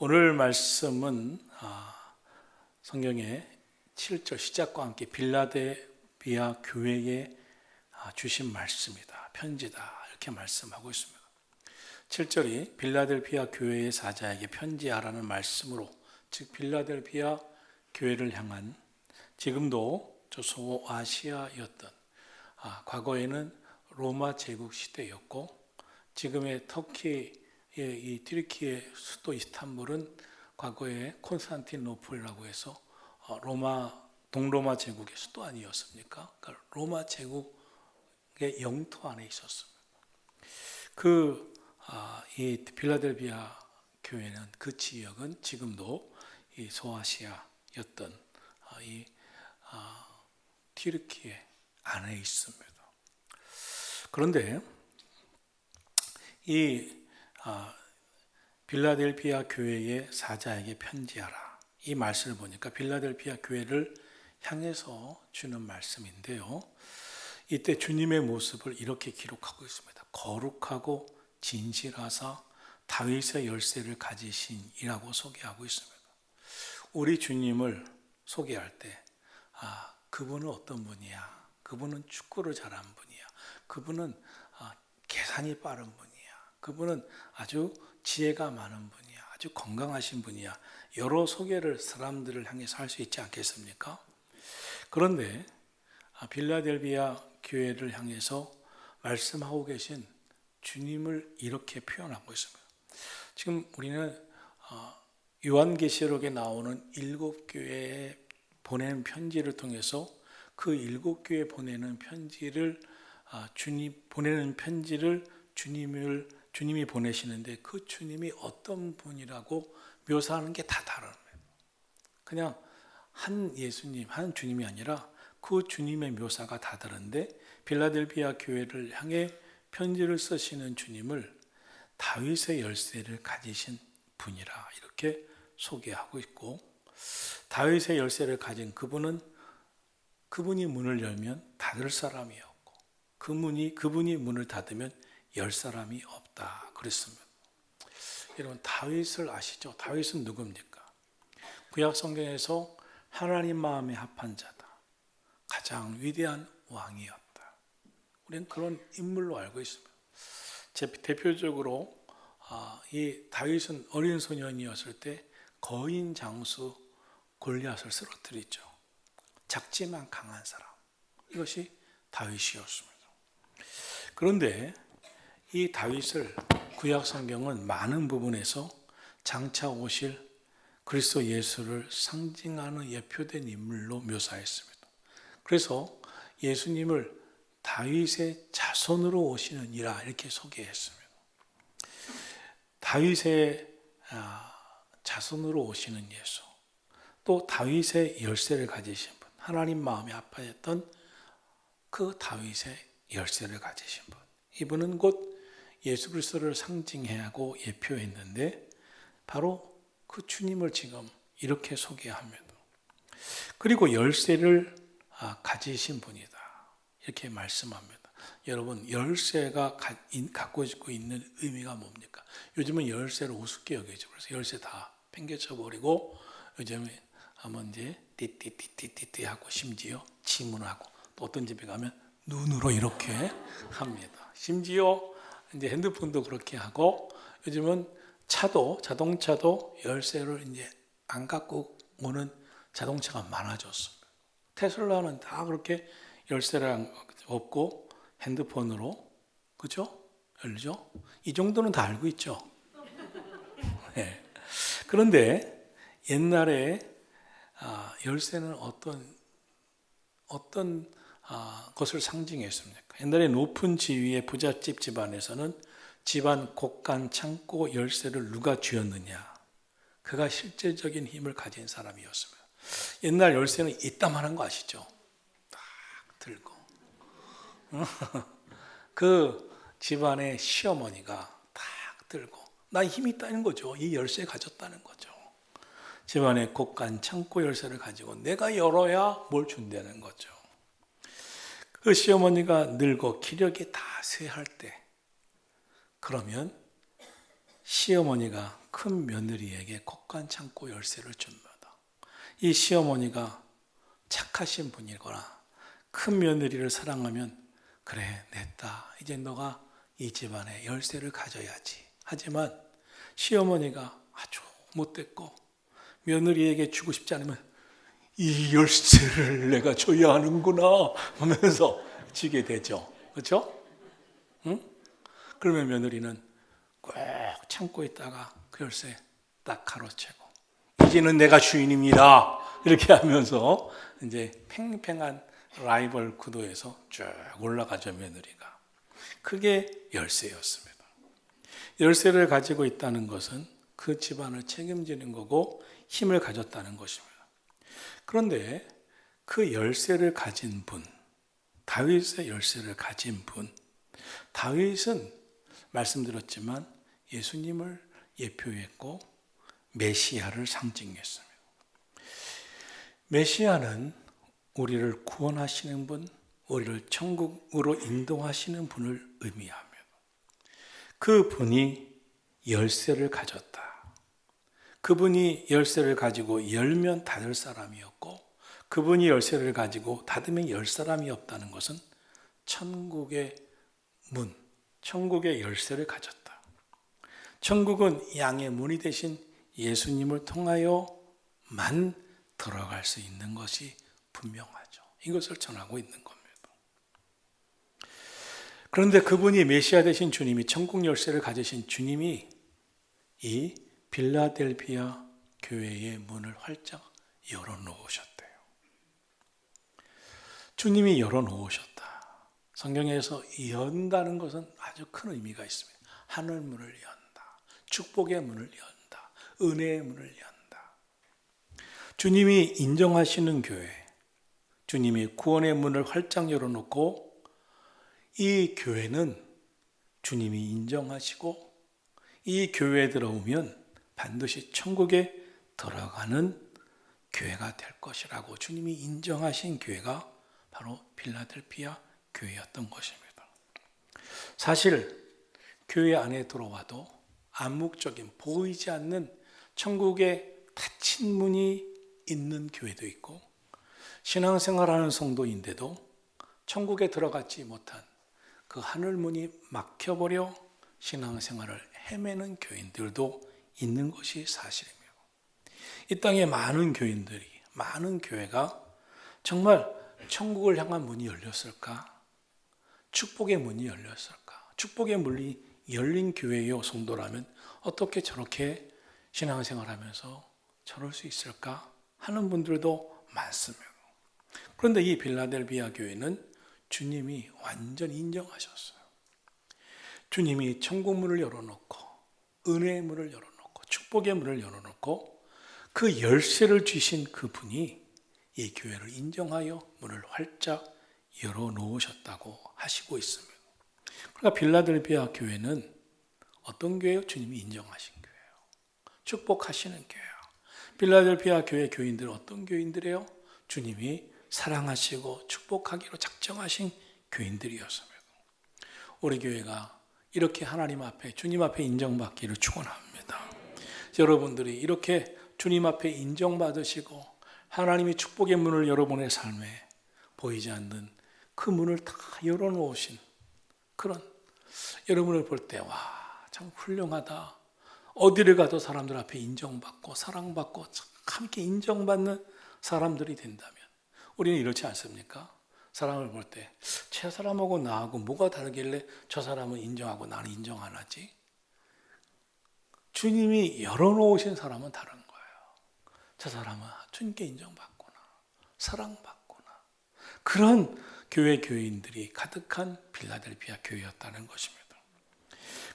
오늘 말씀은 성경의 7절 시작과 함께 빌라델비아 교회에 주신 말씀이다, 편지다 이렇게 말씀하고 있습니다. 7절이 빌라델비아 교회의 사자에게 편지하라는 말씀으로, 즉 빌라델비아 교회를 향한, 지금도 저 소아시아였던, 과거에는 로마 제국 시대였고 지금의 터키의 이 튀르키의 수도 이스탄불은 과거에 콘스탄티노플이라고 해서 동로마 제국의 수도 아니었습니까? 그러니까 로마 제국의 영토 안에 있었습니다. 이 빌라델비아 교회는, 그 지역은 지금도 이 소아시아였던 이 튀르키예 안에 있습니다. 그런데 이 빌라델비아 교회의 사자에게 편지하라, 이 말씀을 보니까 빌라델비아 교회를 향해서 주는 말씀인데요, 이때 주님의 모습을 이렇게 기록하고 있습니다. 거룩하고 진실하사 다윗의 열쇠를 가지신이라고 소개하고 있습니다. 우리 주님을 소개할 때 그분은 어떤 분이야? 그분은 축구를 잘하는 분이야. 그분은 계산이 빠른 분이야. 그분은 아주 지혜가 많은 분이야. 아주 건강하신 분이야. 여러 소개를 사람들을 향해서 할 수 있지 않겠습니까? 그런데 빌라델비아 교회를 향해서 말씀하고 계신 주님을 이렇게 표현하고 있습니다. 지금 우리는 요한계시록에 나오는 7교회에 보낸 편지를 통해서 그 7교회에 보내는 편지를 주님이 보내시는데, 그 주님이 어떤 분이라고 묘사하는 게 다 다른 거예요. 그냥 한 예수님, 한 주님이 아니라 그 주님의 묘사가 다 다른데, 빌라델비아 교회를 향해 편지를 쓰시는 주님을 다윗의 열쇠를 가지신 분이라 이렇게 소개하고 있고, 다윗의 열쇠를 가진 그분이 문을 열면 닫을 사람이 없고, 그분이 문을 닫으면 열 사람이 없다 그랬습니다. 여러분, 다윗을 아시죠? 다윗은 누굽니까? 구약 성경에서 하나님 마음에 합한 자다, 가장 위대한 왕이었다. 우리는 그런 인물로 알고 있습니다. 대표적으로 이 다윗은 어린 소년이었을 때 거인 장수 골리앗을 쓰러뜨리죠. 작지만 강한 사람, 이것이 다윗이었습니다. 그런데 이 다윗을 구약 성경은 많은 부분에서 장차 오실 그리스도 예수를 상징하는 예표된 인물로 묘사했습니다. 그래서 예수님을 다윗의 자손으로 오시는 이라 이렇게 소개했습니다. 다윗의 자손으로 오시는 예수, 또 다윗의 열쇠를 가지신 분, 하나님 마음에 합하였던 그 다윗의 열쇠를 가지신 분, 이분은 곧 예수 그리스도를 상징하고 예표했는데, 바로 그 주님을 지금 이렇게 소개합니다. 그리고 열쇠를 가지신 분이다 이렇게 말씀합니다. 여러분, 열쇠가 갖고 있는 의미가 뭡니까? 요즘은 열쇠를 우습게 여기죠. 그래서 열쇠 다 팽개쳐 버리고 요즘에 이제 띠띠띠띠띠 하고, 심지어 지문하고, 또 어떤 집에 가면 눈으로 이렇게 합니다. 심지어 이제 핸드폰도 그렇게 하고, 요즘은 자동차도 열쇠를 이제 안 갖고 오는 자동차가 많아졌습니다. 테슬라는 다 그렇게 열쇠를 없고 핸드폰으로, 그죠? 열죠? 이 정도는 다 알고 있죠. 네. 그런데 옛날에 열쇠는 어떤 것을 상징했습니까? 옛날에 높은 지위의 부잣집 집안에서는 집안 곳간 창고 열쇠를 누가 쥐었느냐, 그가 실제적인 힘을 가진 사람이었습니다. 옛날 열쇠는 이따만한 거 아시죠? 딱 들고 그 집안의 시어머니가 딱 들고, 나 힘이 있다는 거죠. 이 열쇠 가졌다는 거죠. 집안의 곳간 창고 열쇠를 가지고 내가 열어야 뭘 준다는 거죠. 그 시어머니가 늙어 기력이 다 쇠할 때, 그러면 시어머니가 큰 며느리에게 곡간창고 열쇠를 줍니다. 이 시어머니가 착하신 분이거나 큰 며느리를 사랑하면 그래 냈다. 이제 너가 이 집안의 열쇠를 가져야지. 하지만 시어머니가 아주 못됐고 며느리에게 주고 싶지 않으면 이 열쇠를 내가 줘야 하는구나 하면서 지게 되죠. 그렇죠? 응? 그러면 며느리는 꼭 참고 있다가 그 열쇠 딱 가로채고 이제는 내가 주인입니다. 이렇게 하면서 이제 팽팽한 라이벌 구도에서 쭉 올라가죠, 며느리가. 그게 열쇠였습니다. 열쇠를 가지고 있다는 것은 그 집안을 책임지는 거고 힘을 가졌다는 것입니다. 그런데 그 열쇠를 가진 분, 다윗의 열쇠를 가진 분, 다윗은 말씀드렸지만 예수님을 예표했고 메시아를 상징했습니다. 메시아는 우리를 구원하시는 분, 우리를 천국으로 인도하시는 분을 의미합니다. 그 분이 열쇠를 가졌다. 그분이 열쇠를 가지고 열면 닫을 사람이었고 그분이 열쇠를 가지고 닫으면 열 사람이 없다는 것은 천국의 문, 천국의 열쇠를 가졌다. 천국은 양의 문이 되신 예수님을 통하여만 들어갈 수 있는 것이 분명하죠. 이것을 전하고 있는 겁니다. 그런데 그분이 메시아 되신 주님이, 천국 열쇠를 가지신 주님이 이 빌라델피아 교회의 문을 활짝 열어놓으셨대요. 주님이 열어놓으셨다. 성경에서 연다는 것은 아주 큰 의미가 있습니다. 하늘 문을 연다. 축복의 문을 연다. 은혜의 문을 연다. 주님이 인정하시는 교회, 주님이 구원의 문을 활짝 열어놓고 이 교회는 주님이 인정하시고 이 교회에 들어오면 반드시 천국에 들어가는 교회가 될 것이라고 주님이 인정하신 교회가 바로 필라델피아 교회였던 것입니다. 사실 교회 안에 들어와도 암묵적인 보이지 않는 천국의 닫힌 문이 있는 교회도 있고 신앙생활하는 성도인데도 천국에 들어가지 못한 그 하늘문이 막혀버려 신앙생활을 헤매는 교인들도 있는 것이 사실입니다. 이 땅에 많은 교인들이, 많은 교회가 정말 천국을 향한 문이 열렸을까? 축복의 문이 열렸을까? 축복의 문이 열린 교회요 성도라면 어떻게 저렇게 신앙생활하면서 저럴 수 있을까? 하는 분들도 많습니다. 그런데 이 빌라델비아 교회는 주님이 완전히 인정하셨어요. 주님이 천국 문을 열어놓고 은혜의 문을 열어놓고 축복의 문을 열어놓고 그 열쇠를 주신 그분이 이 교회를 인정하여 문을 활짝 열어놓으셨다고 하시고 있습니다. 그러니까 빌라델비아 교회는 어떤 교회요? 주님이 인정하신 교회예요. 축복하시는 교회예요. 빌라델비아 교회 교인들은 어떤 교인들이에요? 주님이 사랑하시고 축복하기로 작정하신 교인들이었습니다. 우리 교회가 이렇게 하나님 앞에, 주님 앞에 인정받기를 축원합니다. 여러분들이 이렇게 주님 앞에 인정받으시고 하나님이 축복의 문을 여러분의 삶에 보이지 않는 그 문을 다 열어놓으신 그런 여러분을 볼 때 와, 참 훌륭하다. 어디를 가도 사람들 앞에 인정받고 사랑받고 참 이렇게 인정받는 사람들이 된다면 우리는 이렇지 않습니까? 사람을 볼 때 저 사람하고 나하고 뭐가 다르길래 저 사람은 인정하고 나는 인정 안 하지? 주님이 열어놓으신 사람은 다른 거예요. 저 사람은 주님께 인정받구나, 사랑받구나. 그런 교인들이 가득한 빌라델비아 교회였다는 것입니다.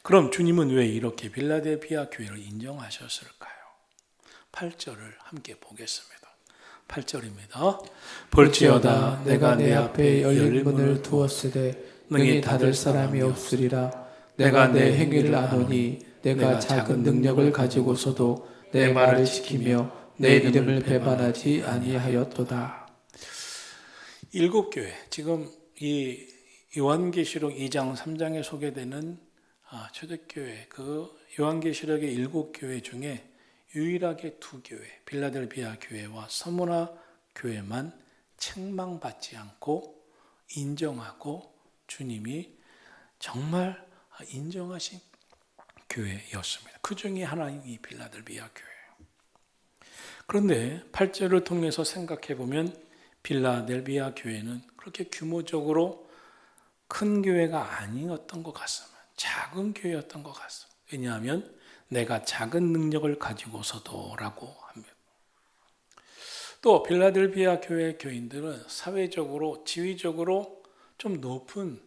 그럼 주님은 왜 이렇게 빌라델비아 교회를 인정하셨을까요? 8절을 함께 보겠습니다. 8절입니다. 볼지어다 내가 내 앞에 열린 문을 두었으되 능히 닫을 사람이 없으리라. 내가 내 행위를 아노니 내가 작은 능력을 가지고서도 내 말을 지키며 내 이름을 배반하지 아니하였도다. 7교회, 지금 이 요한계시록 2장 3장에 소개되는 초대교회 그 요한계시록의 7교회 중에 유일하게 2교회 빌라델비아 교회와 서문화 교회만 책망받지 않고 인정하고 주님이 정말 인정하신 교회였습니다. 그 중에 하나인 이 빌라델비아 교회. 그런데 8절을 통해서 생각해 보면 빌라델비아 교회는 그렇게 규모적으로 큰 교회가 아니었던 것 같습니다. 작은 교회였던 것 같습니다. 왜냐하면 내가 작은 능력을 가지고서도 라고 합니다. 또 빌라델비아 교회 교인들은 사회적으로 지위적으로 좀 높은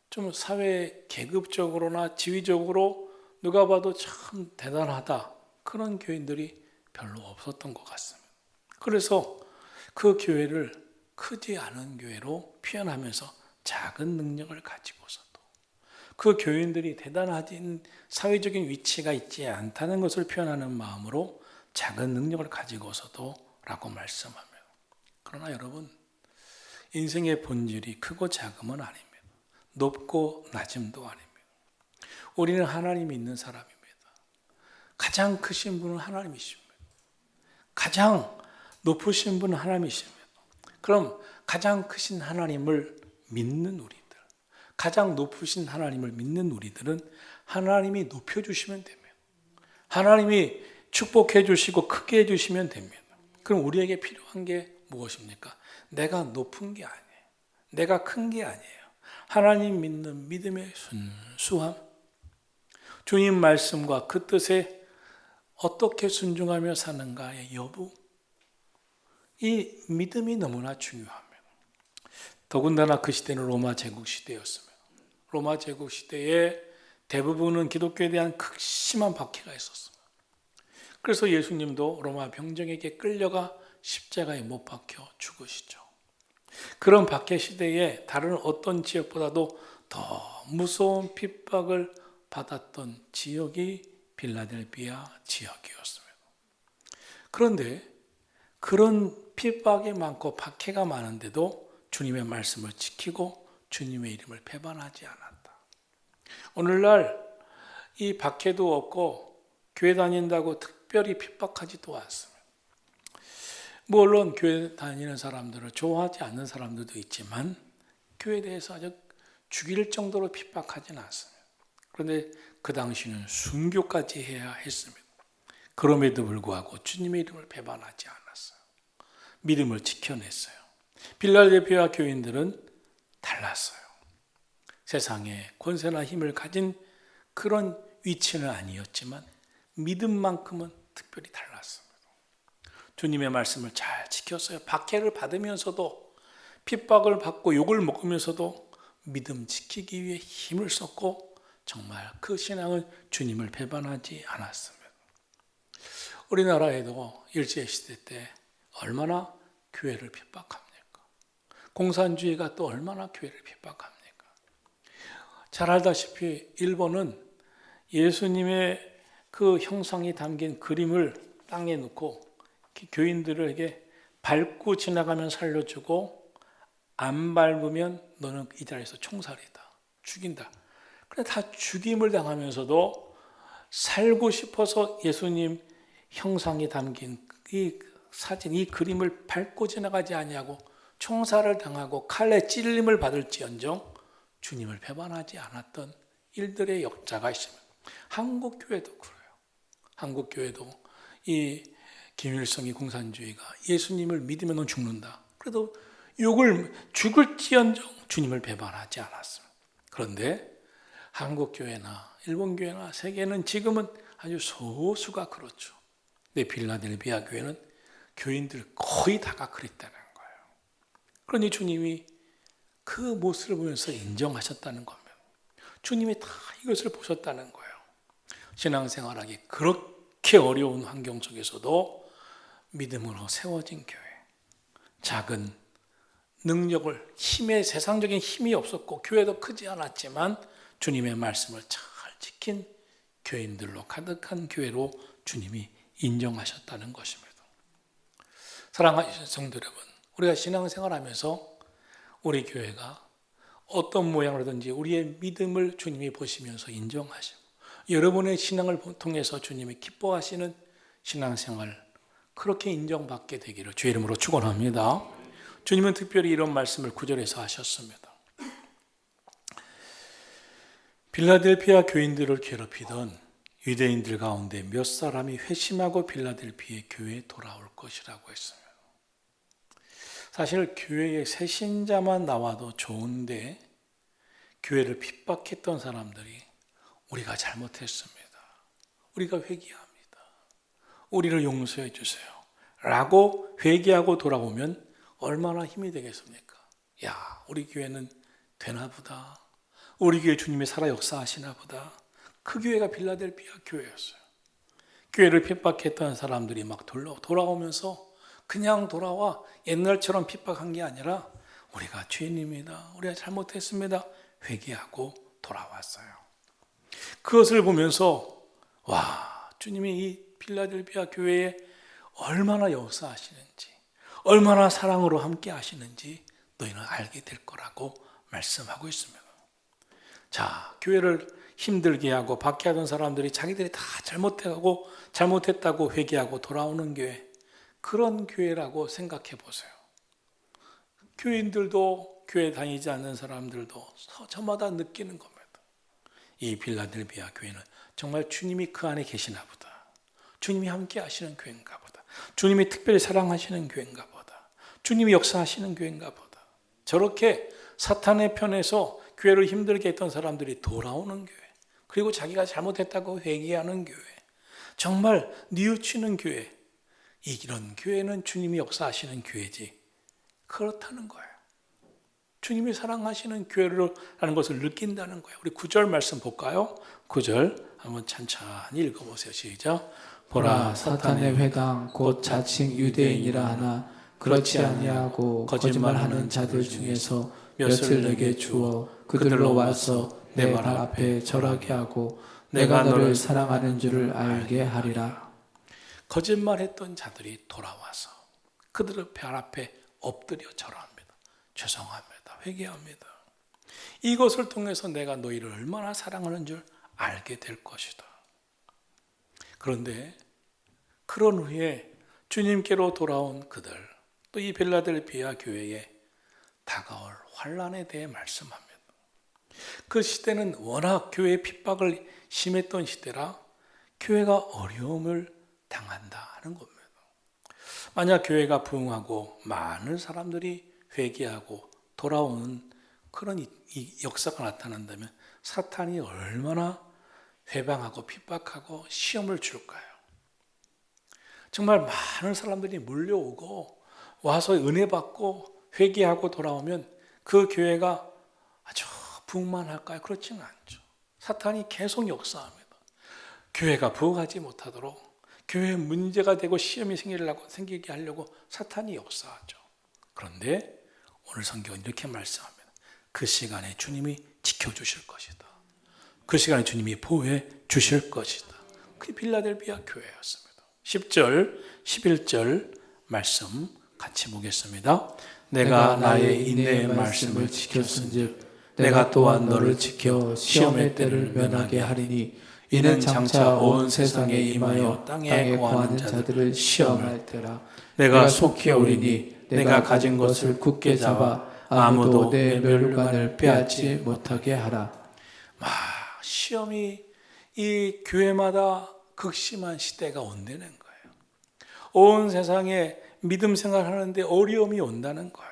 좀 사회 계급적으로나 지위적으로 누가 봐도 참 대단하다 그런 교인들이 별로 없었던 것 같습니다. 그래서 그 교회를 크지 않은 교회로 표현하면서 작은 능력을 가지고서도 그 교인들이 대단하진 사회적인 위치가 있지 않다는 것을 표현하는 마음으로 작은 능력을 가지고서도 라고 말씀합니다. 그러나 여러분, 인생의 본질이 크고 작음은 아닙니다. 높고 낮음도 아닙니다. 우리는 하나님이 있는 사람입니다. 가장 크신 분은 하나님이십니다. 가장 높으신 분은 하나님이십니다. 그럼 가장 크신 하나님을 믿는 우리들, 가장 높으신 하나님을 믿는 우리들은 하나님이 높여주시면 됩니다. 하나님이 축복해 주시고 크게 해주시면 됩니다. 그럼 우리에게 필요한 게 무엇입니까? 내가 높은 게 아니에요. 내가 큰 게 아니에요. 하나님 믿는 믿음의 순수함, 주님 말씀과 그 뜻에 어떻게 순종하며 사는가의 여부, 이 믿음이 너무나 중요합니다. 더군다나 그 시대는 로마 제국 시대였습니다. 로마 제국 시대에 대부분은 기독교에 대한 극심한 박해가 있었습니다. 그래서 예수님도 로마 병정에게 끌려가 십자가에 못 박혀 죽으시죠. 그런 박해 시대에 다른 어떤 지역보다도 더 무서운 핍박을 받았던 지역이 빌라델비아 지역이었습니다. 그런데 그런 핍박이 많고 박해가 많은데도 주님의 말씀을 지키고 주님의 이름을 배반하지 않았다. 오늘날 이 박해도 없고 교회 다닌다고 특별히 핍박하지도 않습니다. 물론 교회 다니는 사람들을 좋아하지 않는 사람들도 있지만 교회에 대해서 아주 죽일 정도로 핍박하지는 않습니다. 그런데 그 당시는 순교까지 해야 했습니다. 그럼에도 불구하고 주님의 이름을 배반하지 않았어요. 믿음을 지켜냈어요. 빌라델비아 교인들은 달랐어요. 세상에 권세나 힘을 가진 그런 위치는 아니었지만 믿음만큼은 특별히 달랐습니다. 주님의 말씀을 잘 지켰어요. 박해를 받으면서도 핍박을 받고 욕을 먹으면서도 믿음 지키기 위해 힘을 썼고 정말 그 신앙은 주님을 배반하지 않았습니다. 우리나라에도 일제시대 때 얼마나 교회를 핍박합니까? 공산주의가 또 얼마나 교회를 핍박합니까? 잘 알다시피 일본은 예수님의 그 형상이 담긴 그림을 땅에 놓고 교인들에게 밟고 지나가면 살려주고 안 밟으면 너는 이 자리에서 총살이다. 죽인다. 그래 다 죽임을 당하면서도 살고 싶어서 예수님 형상이 담긴 이 사진, 이 그림을 밟고 지나가지 아니하고 총살을 당하고 칼에 찔림을 받을지언정 주님을 배반하지 않았던 일들의 역사가 있습니다. 한국교회도 그래요. 한국교회도 이 김일성이 공산주의가 예수님을 믿으면 넌 죽는다. 그래도 죽을지언정 주님을 배반하지 않았습니다. 그런데 한국교회나 일본교회나 세계는 지금은 아주 소수가 그렇죠. 근데 빌라델비아 교회는 교인들 거의 다가 그랬다는 거예요. 그러니 주님이 그 모습을 보면서 인정하셨다는 겁니다. 주님이 다 이것을 보셨다는 거예요. 신앙생활하기 그렇게 어려운 환경 속에서도 믿음으로 세워진 교회, 작은 능력을 세상적인 힘이 없었고 교회도 크지 않았지만 주님의 말씀을 잘 지킨 교인들로 가득한 교회로 주님이 인정하셨다는 것입니다. 사랑하는 성도 여러분, 우리가 신앙생활하면서 우리 교회가 어떤 모양으로든지 우리의 믿음을 주님이 보시면서 인정하시고 여러분의 신앙을 통해서 주님이 기뻐하시는 신앙생활 그렇게 인정받게 되기를 주의 이름으로 축원합니다. 주님은 특별히 이런 말씀을 9절에서 하셨습니다. 빌라델피아 교인들을 괴롭히던 유대인들 가운데 몇 사람이 회심하고 빌라델피아 교회에 돌아올 것이라고 했습니다. 사실 교회에 새 신자만 나와도 좋은데 교회를 핍박했던 사람들이 우리가 잘못했습니다. 우리가 회개합니다. 우리를 용서해 주세요. 라고 회개하고 돌아오면 얼마나 힘이 되겠습니까? 야, 우리 교회는 되나 보다. 우리 교회 주님이 살아 역사하시나 보다. 그 교회가 빌라델피아 교회였어요. 교회를 핍박했던 사람들이 막 돌아오면서 그냥 돌아와 옛날처럼 핍박한 게 아니라 우리가 죄인입니다. 우리가 잘못했습니다. 회개하고 돌아왔어요. 그것을 보면서 와, 주님이 이 빌라델피아 교회에 얼마나 역사하시는지 얼마나 사랑으로 함께 하시는지 너희는 알게 될 거라고 말씀하고 있습니다. 자, 교회를 힘들게 하고 박해 하던 사람들이 자기들이 다 잘못했다고 회개하고 돌아오는 교회, 그런 교회라고 생각해 보세요. 교인들도 교회 다니지 않는 사람들도 저마다 느끼는 겁니다. 이 빌라델피아 교회는 정말 주님이 그 안에 계시나 보다. 주님이 함께 하시는 교회인가 보다. 주님이 특별히 사랑하시는 교회인가 보다. 주님이 역사하시는 교회인가 보다. 저렇게 사탄의 편에서 교회를 힘들게 했던 사람들이 돌아오는 교회, 그리고 자기가 잘못했다고 회개하는 교회, 정말 뉘우치는 교회, 이런 교회는 주님이 역사하시는 교회지. 그렇다는 거예요. 주님이 사랑하시는 교회라는 것을 느낀다는 거예요. 우리 9절 말씀 볼까요? 9절 한번 천천히 읽어보세요. 시작. 보라, 사탄의 회당 곧 자칭 유대인이라 하나 그렇지 아니하고 거짓말하는 자들 중에서 몇을 내게 주어 그들로 와서 내 발 앞에 절하게 하고 내가 너를 사랑하는 줄을 알게 하리라. 거짓말했던 자들이 돌아와서 그들의 발 앞에 엎드려 절합니다. 죄송합니다. 회개합니다. 이것을 통해서 내가 너희를 얼마나 사랑하는 줄 알게 될 것이다. 그런데 그런 후에 주님께로 돌아온 그들, 또 이 빌라델피아 교회에 다가올 환난에 대해 말씀합니다. 그 시대는 워낙 교회의 핍박을 심했던 시대라 교회가 어려움을 당한다는 겁니다. 만약 교회가 부흥하고 많은 사람들이 회개하고 돌아오는 그런 이 역사가 나타난다면 사탄이 얼마나 회방하고 핍박하고 시험을 줄까요? 정말 많은 사람들이 몰려오고 와서 은혜 받고 회개하고 돌아오면 그 교회가 아주 부흥만할까요? 그렇지는 않죠. 사탄이 계속 역사합니다. 교회가 부흥하지 못하도록 교회에 문제가 되고 시험이 생기게 하려고 사탄이 역사하죠. 그런데 오늘 성경은 이렇게 말씀합니다. 그 시간에 주님이 지켜주실 것이다. 그 시간에 주님이 보호해 주실 것이다. 그게 빌라델피아 교회였습니다. 10절, 11절 말씀 같이 보겠습니다. 내가 나의 인내의 말씀을 지켰은즉 내가 또한 너를 지켜 시험의 때를 면하게 하리니 이는 장차 온 세상에 임하여 땅에 거하는 자들을 시험할 때라. 내가 속히 오리니 내가 가진 것을 굳게 잡아 아무도 내 멸관을 빼앗지 못하게 하라. 시험이 이 교회마다 극심한 시대가 온다는 거예요. 온 세상에 믿음 생활하는데 어려움이 온다는 거예요.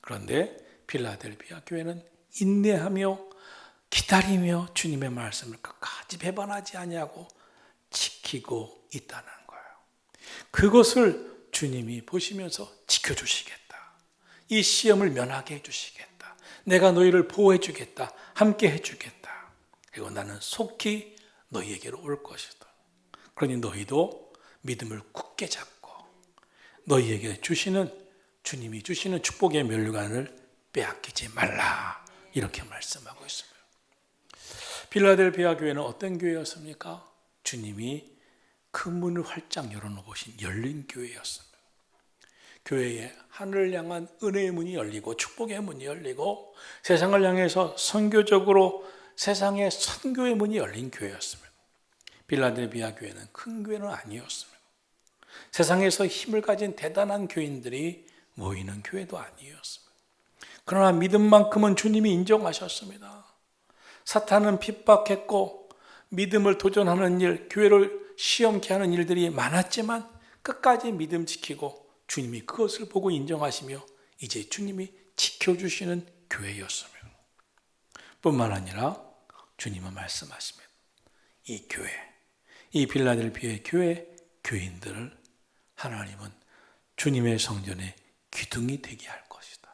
그런데 빌라델피아 교회는 인내하며 기다리며 주님의 말씀을 끝까지 배반하지 아니하고 지키고 있다는 거예요. 그것을 주님이 보시면서 지켜주시겠다. 이 시험을 면하게 해주시겠다. 내가 너희를 보호해 주겠다. 함께 해주겠다. 그리고 나는 속히 너희에게로 올 것이다. 그러니 너희도 믿음을 굳게 잡고 너희에게 주시는 주님이 주시는 축복의 면류관을 빼앗기지 말라. 이렇게 말씀하고 있습니다. 빌라델피아 교회는 어떤 교회였습니까? 주님이 그 문을 활짝 열어놓으신 열린 교회였습니다. 교회에 하늘을 향한 은혜의 문이 열리고 축복의 문이 열리고 세상을 향해서 선교적으로 세상의 선교의 문이 열린 교회였습니다. 빌라델비아 교회는 큰 교회는 아니었습니다. 세상에서 힘을 가진 대단한 교인들이 모이는 교회도 아니었습니다. 그러나 믿음만큼은 주님이 인정하셨습니다. 사탄은 핍박했고 믿음을 도전하는 일, 교회를 시험케 하는 일들이 많았지만 끝까지 믿음 지키고 주님이 그것을 보고 인정하시며 이제 주님이 지켜주시는 교회였습니다. 뿐만 아니라 주님은 말씀하십니다. 이 교회, 이 빌라델비아의 교회 교인들을 하나님은 주님의 성전의 기둥이 되게 할 것이다.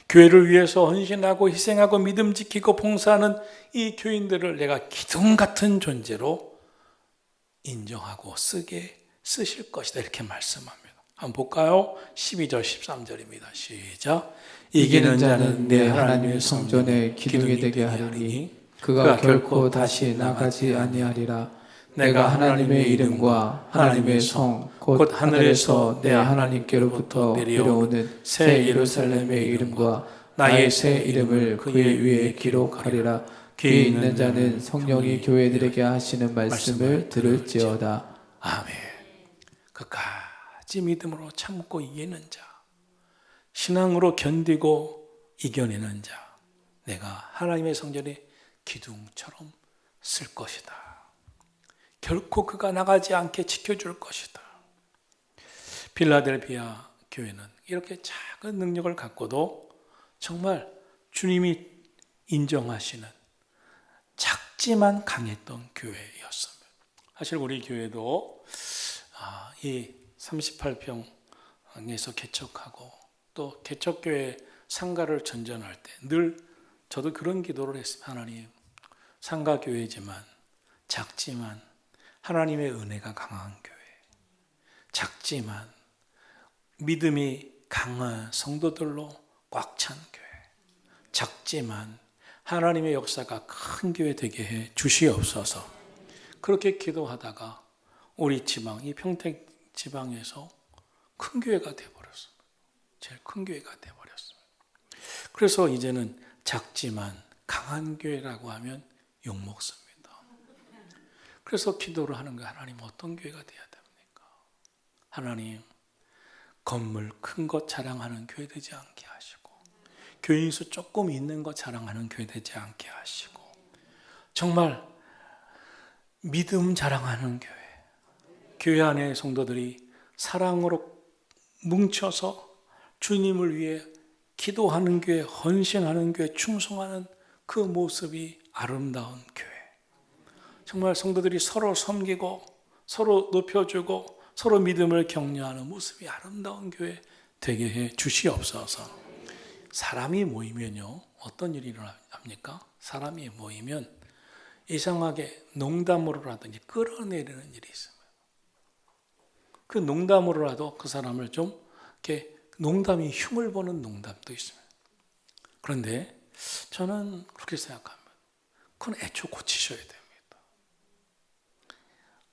교회를 위해서 헌신하고 희생하고 믿음 지키고 봉사하는 이 교인들을 내가 기둥 같은 존재로 인정하고 쓰실 것이다. 이렇게 말씀합니다. 한번 볼까요? 12절 13절입니다. 시작. 이기는 자는 내 하나님의 성전의 기둥이 되게 하리니 그가 결코 다시 나가지 아니하리라. 내가 하나님의 이름과 하나님의 성 곧 하늘에서 내 하나님께로부터 내려오는 새 예루살렘의 이름과 나의 새 이름을 그의 위에 기록하리라. 귀 있는 자는 성령이 교회들에게 하시는 말씀을 들을지어다. 아멘. 끝까지 믿음으로 참고 이기는 자, 신앙으로 견디고 이겨내는 자, 내가 하나님의 성전의 기둥처럼 쓸 것이다. 결코 그가 나가지 않게 지켜줄 것이다. 빌라델비아 교회는 이렇게 작은 능력을 갖고도 정말 주님이 인정하시는 작지만 강했던 교회였습니다. 사실 우리 교회도 이 38평에서 개척하고 또 개척교회 상가를 전전할 때 늘 저도 그런 기도를 했습니다. 하나님, 상가교회지만 작지만 하나님의 은혜가 강한 교회, 작지만 믿음이 강한 성도들로 꽉 찬 교회, 작지만 하나님의 역사가 큰 교회 되게 해 주시옵소서. 그렇게 기도하다가 우리 지방, 이 평택 지방에서 큰 교회가 되어버렸습니다. 제일 큰 교회가 되어버렸습니다. 그래서 이제는 작지만 강한 교회라고 하면 욕먹습니다. 그래서 기도를 하는 거예요. 하나님, 어떤 교회가 돼야 됩니까? 하나님, 건물 큰 것 자랑하는 교회 되지 않게 하시고, 교인 수 조금 있는 것 자랑하는 교회 되지 않게 하시고, 정말 믿음 자랑하는 교회, 교회 안에 성도들이 사랑으로 뭉쳐서 주님을 위해 기도하는 교회, 헌신하는 교회, 충성하는 그 모습이 아름다운 교회. 정말 성도들이 서로 섬기고 서로 높여주고 서로 믿음을 격려하는 모습이 아름다운 교회 되게 해 주시옵소서. 사람이 모이면요, 어떤 일이 일어납니까? 사람이 모이면 이상하게 농담으로라든지 끌어내리는 일이 있습니다. 그 농담으로라도 그 사람을 좀 이렇게 농담이 흉을 보는 농담도 있습니다. 그런데 저는 그렇게 생각합니다. 그건 애초 고치셔야 됩니다.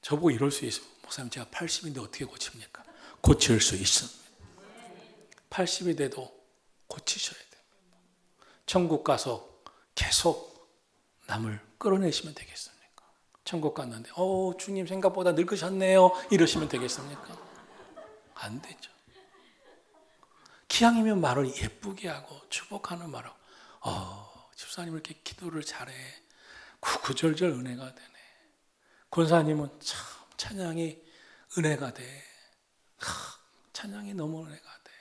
저보고 이럴 수 있습니다. 목사님, 제가 80인데 어떻게 고칩니까? 고칠 수 있습니다. 80이 돼도 고치셔야 됩니다. 천국 가서 계속 남을 끌어내시면 되겠습니까? 천국 갔는데 주님 생각보다 늙으셨네요 이러시면 되겠습니까? 안 되죠. 기왕이면 말을 예쁘게 하고 축복하는 말을 집사님 이렇게 기도를 잘해. 구구절절 은혜가 되네. 권사님은 참 찬양이 은혜가 돼. 찬양이 너무 은혜가 돼.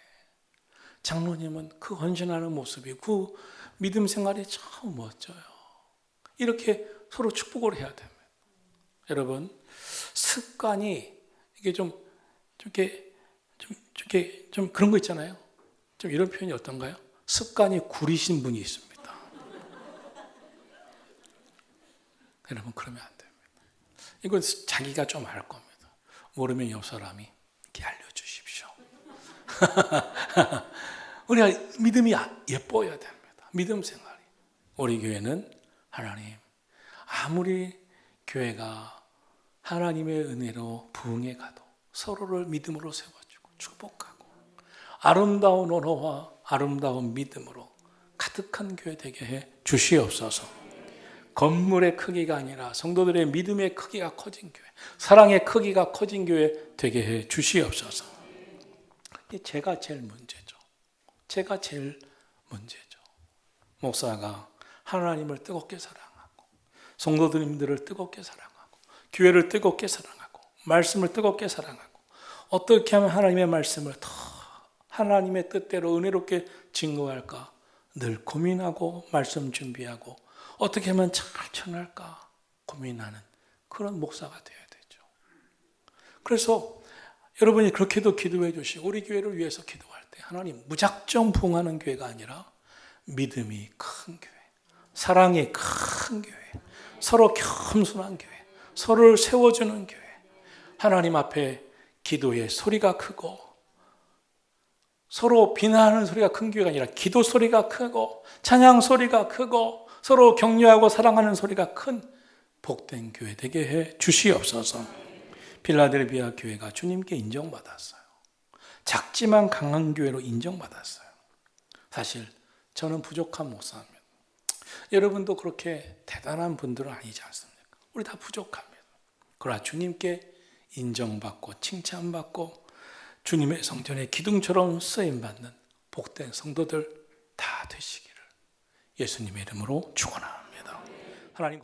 장로님은 그 헌신하는 모습이, 그 믿음 생활이 참 멋져요. 이렇게 서로 축복을 해야 됩니다. 여러분, 습관이 이게 좀 그런 거 있잖아요. 좀 이런 표현이 어떤가요? 습관이 구리신 분이 있습니다. 여러분, 그러면 안 됩니다. 이건 자기가 좀 알 겁니다. 모르면 옆 사람이 이렇게 알려주십시오. 우리가 믿음이 예뻐야 됩니다. 믿음 생활이. 우리 교회는 하나님, 아무리 교회가 하나님의 은혜로 부흥해 가도 서로를 믿음으로 세워주고 축복하고 아름다운 언어와 아름다운 믿음으로 가득한 교회 되게 해 주시옵소서. 건물의 크기가 아니라 성도들의 믿음의 크기가 커진 교회, 사랑의 크기가 커진 교회 되게 해 주시옵소서. 제가 제일 문제죠. 제가 제일 문제죠. 목사가 하나님을 뜨겁게 사랑하고 성도들님들을 뜨겁게 사랑하고 교회를 뜨겁게 사랑하고 말씀을 뜨겁게 사랑하고 어떻게 하면 하나님의 말씀을 더 하나님의 뜻대로 은혜롭게 증거할까 늘 고민하고 말씀 준비하고 어떻게 하면 잘 전할까 고민하는 그런 목사가 되어야 되죠. 그래서 여러분이 그렇게도 기도해 주시고 우리 교회를 위해서 기도할 때 하나님 무작정 부응하는 교회가 아니라 믿음이 큰 교회, 사랑이 큰 교회, 서로 겸손한 교회, 서로를 세워주는 교회, 하나님 앞에 기도의 소리가 크고 서로 비난하는 소리가 큰 교회가 아니라 기도 소리가 크고 찬양 소리가 크고 서로 격려하고 사랑하는 소리가 큰 복된 교회 되게 해 주시옵소서. 필라델피아 교회가 주님께 인정받았어요. 작지만 강한 교회로 인정받았어요. 사실 저는 부족한 목사입니다. 여러분도 그렇게 대단한 분들은 아니지 않습니까? 우리 다 부족합니다. 그러나 주님께 인정받고 칭찬받고 주님의 성전의 기둥처럼 쓰임받는 복된 성도들 다 되시기를 예수님의 이름으로 축원합니다. 하나님